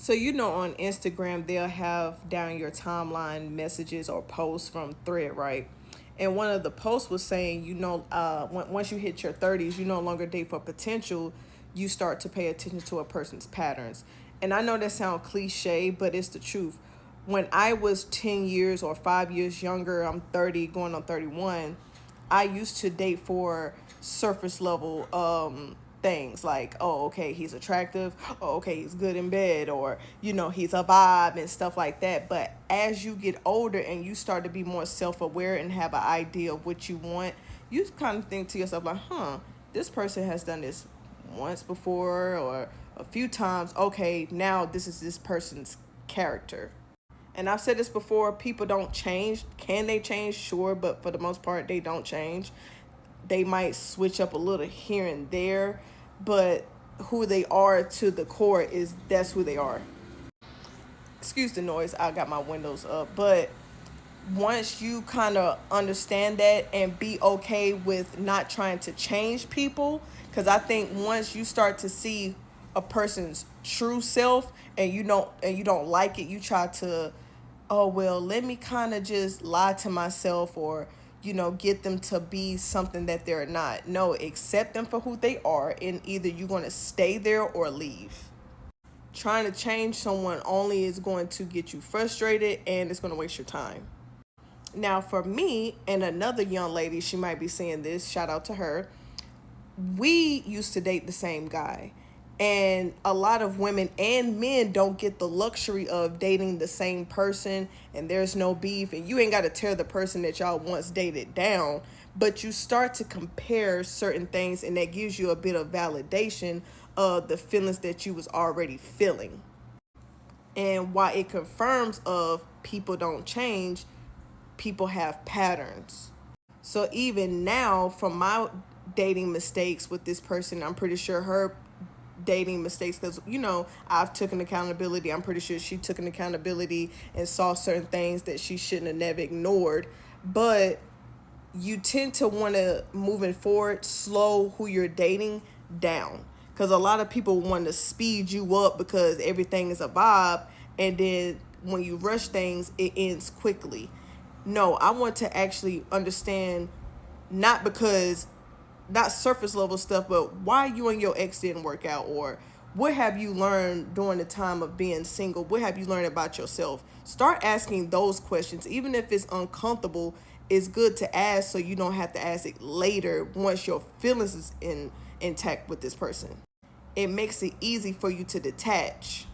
So, you know, on Instagram, they'll have down your timeline messages or posts from Thread, right? And one of the posts was saying, once you hit your 30s, you no longer date for potential. You start to pay attention to a person's patterns. And I know that sounds cliche, but it's the truth. When I was 10 years or 5 years younger, I'm 30, going on 31, I used to date for surface level things like, oh, okay, he's attractive, oh, okay, he's good in bed, or he's a vibe and stuff like that. But as you get older and you start to be more self-aware and have an idea of what you want, you kind of think to yourself like, this person has done this once before or a few times. Okay, now this is this person's character. And I've said this before, people don't change. Can they change? Sure, but for the most part, they don't change. They might switch up a little here and there, but who they are to the core is that's who they are. Excuse the noise, I got my windows up. But once you kind of understand that and be okay with not trying to change people, because I think once you start to see a person's true self and you don't like it, you try to, oh well, let me kind of just lie to myself, or get them to be something that they're not. No, accept them for who they are, and either you're going to stay there or leave. Trying to change someone only is going to get you frustrated, and it's going to waste your time. Now, for me and another young lady, she might be seeing this, shout out to her. We used to date the same guy. And a lot of women and men don't get the luxury of dating the same person, and there's no beef, and you ain't got to tear the person that y'all once dated down, but you start to compare certain things, and that gives you a bit of validation of the feelings that you was already feeling. And why it confirms of people don't change, people have patterns. So even now, from my dating mistakes with this person, I'm pretty sure her dating mistakes, because I've taken accountability. I'm pretty sure she took an accountability and saw certain things that she shouldn't have never ignored. But you tend to want to, moving forward, slow who you're dating down, because a lot of people want to speed you up because everything is a vibe, and then when you rush things, it ends quickly. No, I want to actually understand, not because, not surface level stuff, but why you and your ex didn't work out, or what have you learned during the time of being single? What have you learned about yourself? Start asking those questions, even if it's uncomfortable. It's good to ask so you don't have to ask it later once your feelings is intact with this person. It makes it easy for you to detach.